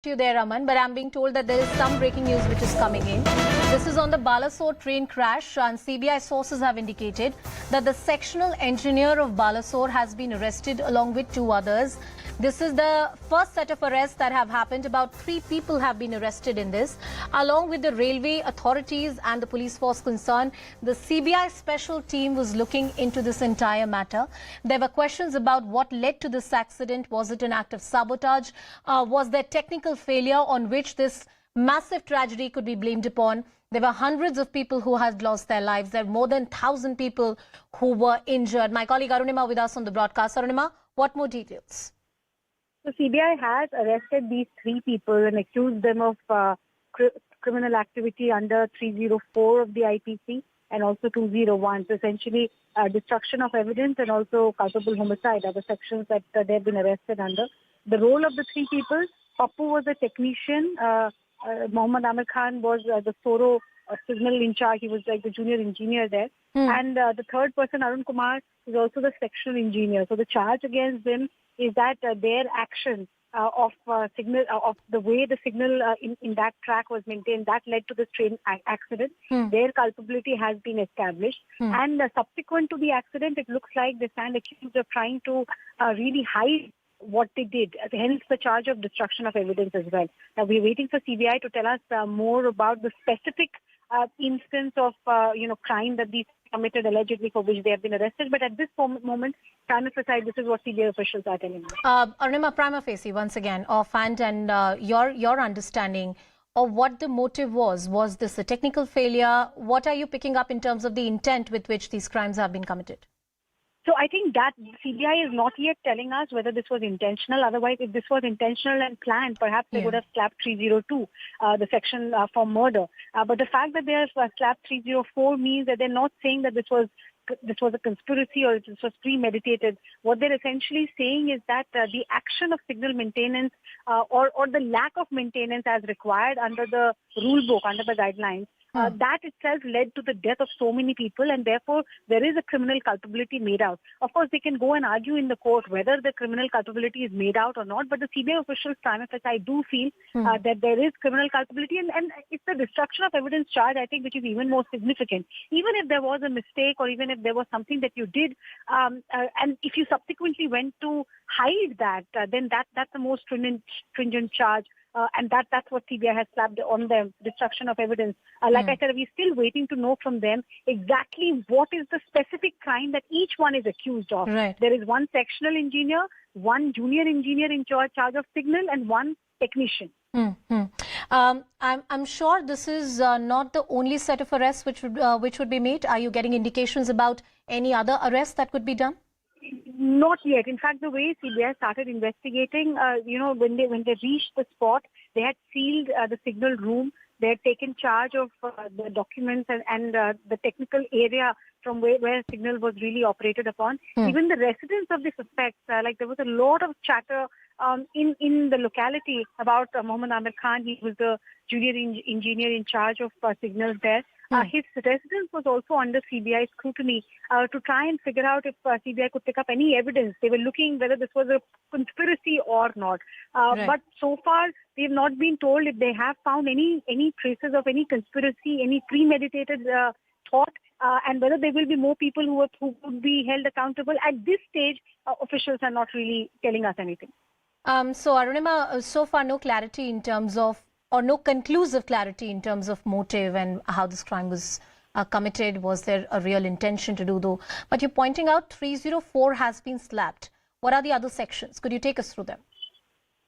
You there, Raman, but I'm being told that there is some breaking news which is coming in. This is on the Balasore train crash, and CBI sources have indicated that the sectional engineer of Balasore has been arrested along with two others. This is the first set of arrests that have happened. About 3 people have been arrested in this. Along with the railway authorities and the police force concerned, the CBI special team was looking into this entire matter. There were questions about what led to this accident. Was it an act of sabotage? Was there technical failure on which this massive tragedy could be blamed upon? There were hundreds of people who had lost their lives. There were more than 1,000 people who were injured. My colleague Arunima with us on the broadcast. Arunima, what more details? So CBI has arrested these 3 people and accused them of criminal activity under 304 of the IPC and also 201. So essentially destruction of evidence and also culpable homicide are the sections that they've been arrested under. The role of the 3 people: Pappu was a technician, Mohammed Amir Khan was the Soro signal in charge. He was like the junior engineer there. And the third person, Arun Kumar, is also the sectional engineer. So the charge against them is that their action of signal of the way the signal in that track was maintained, that led to this train accident. Their culpability has been established. And subsequent to the accident, it looks like they stand accused of trying to really hide what they did, hence the charge of destruction of evidence as well. Now we're waiting for CBI to tell us more about the specific instance of crime that these committed allegedly, for which they have been arrested. But at this moment, prima facie, this is what CBI officials are telling me. Arunima, prima facie, once again, offhand, and your understanding of what the motive was. Was this a technical failure? What are you picking up in terms of the intent with which these crimes have been committed? So I think that CBI is not yet telling us whether this was intentional. Otherwise, if this was intentional and planned, perhaps they would have slapped 302, the section for murder. But the fact that they have slapped 304 means that they're not saying that this was a conspiracy or this was premeditated. What they're essentially saying is that the action of signal maintenance or the lack of maintenance as required under the rule book, under the guidelines, that itself led to the death of so many people, and therefore there is a criminal culpability made out. Of course, they can go and argue in the court whether the criminal culpability is made out or not, but the CBI officials, prima facie, I do feel that there is criminal culpability, and it's the destruction of evidence charge, I think, which is even more significant. Even if there was a mistake or even if there was something that you did, and if you subsequently went to hide that, then that's the most stringent charge. And that's what CBI has slapped on them, destruction of evidence. Like I said, we're still waiting to know from them exactly what is the specific crime that each one is accused of. Right. There is one sectional engineer, one junior engineer in charge of signal, and one technician. I'm sure this is not the only set of arrests which would be made. Are you getting indications about any other arrests that could be done? Not yet. In fact, the way CBI started investigating, when they reached the spot, they had sealed the signal room. They had taken charge of the documents and the technical area from where signal was really operated upon. Even the residents of the suspects, there was a lot of chatter in the locality about Mohammed Amir Khan. He was the junior engineer in charge of signals there. His residence was also under CBI scrutiny to try and figure out if CBI could pick up any evidence. They were looking whether this was a conspiracy or not. But so far, they have not been told if they have found any traces of any conspiracy, any premeditated thought, and whether there will be more people who would be held accountable. At this stage, officials are not really telling us anything. So, Arunima, so far no clarity in terms of, or no conclusive clarity in terms of motive and how this crime was committed. Was there a real intention to do though? But you're pointing out 304 has been slapped. What are the other sections? Could you take us through them?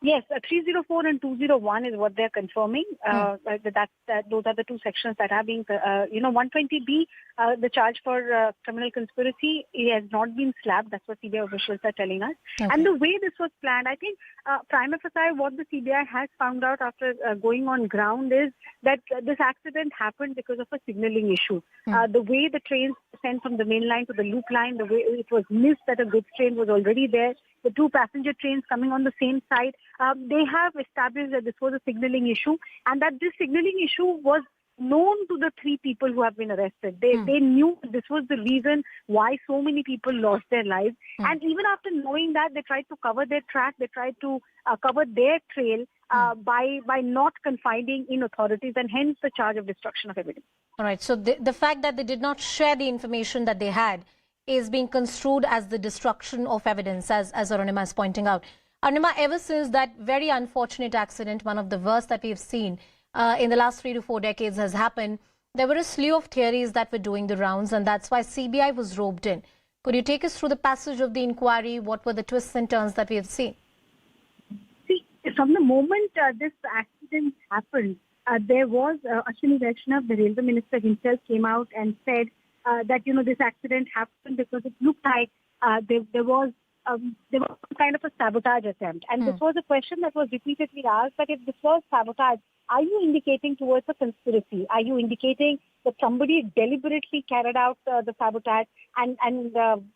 Yes, 304 and 201 is what they're confirming. Those are the 2 sections that are being, 120B, the charge for criminal conspiracy, it has not been slapped. That's what CBI officials are telling us. Okay. And the way this was planned, I think, prima facie, what the CBI has found out after going on ground is that this accident happened because of a signaling issue. The way the trains sent from the main line to the loop line, the way it was missed that a goods train was already there. The 2 passenger trains coming on the same side, they have established that this was a signaling issue and that this signaling issue was known to the 3 people who have been arrested. They knew this was the reason why so many people lost their lives. And even after knowing that, they tried to cover their track, they tried to cover their trail by not confiding in authorities, and hence the charge of destruction of evidence. All right. So the fact that they did not share the information that they had is being construed as the destruction of evidence, as Arunima is pointing out. Arunima, ever since that very unfortunate accident, one of the worst that we've seen in the last 3 to 4 decades has happened, there were a slew of theories that were doing the rounds, and that's why CBI was roped in. Could you take us through the passage of the inquiry? What were the twists and turns that we have seen? See, from the moment this accident happened, there was Ashwini Vaishnav, the railway minister himself, came out and said that this accident happened because it looked like there was some kind of a sabotage attempt. And this was a question that was repeatedly asked, that if this was sabotage, are you indicating towards a conspiracy? Are you indicating that somebody deliberately carried out the sabotage, and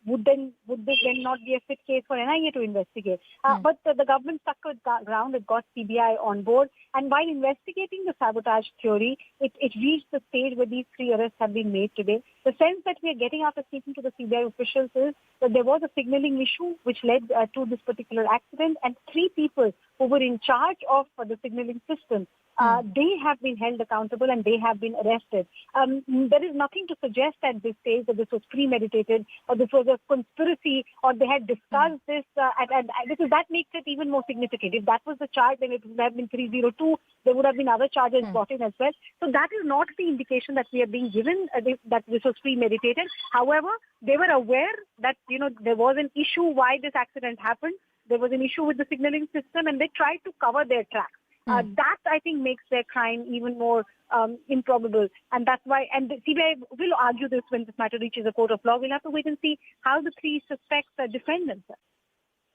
would this then not be a fit case for NIA to investigate? But the government stuck with ground. It got CBI on board, and while investigating the sabotage theory, it reached the stage where these 3 arrests have been made today. The sense that we are getting after speaking to the CBI officials is that there was a signaling issue which led to this particular accident, and 3 people who were in charge of the signaling system, they have been held accountable and they have been arrested. There is nothing to suggest at this stage that this was premeditated or this was a conspiracy or they had discussed this. Because that makes it even more significant. If that was the charge, then it would have been 302. There would have been other charges brought in as well. So that is not the indication that we are being given that this was premeditated. However, they were aware that there was an issue why this accident happened. There was an issue with the signaling system, and they tried to cover their tracks. That, I think, makes their crime even more improbable. And that's why, and the CBI will argue this when this matter reaches a court of law. We'll have to wait and see how the 3 suspects defend themselves.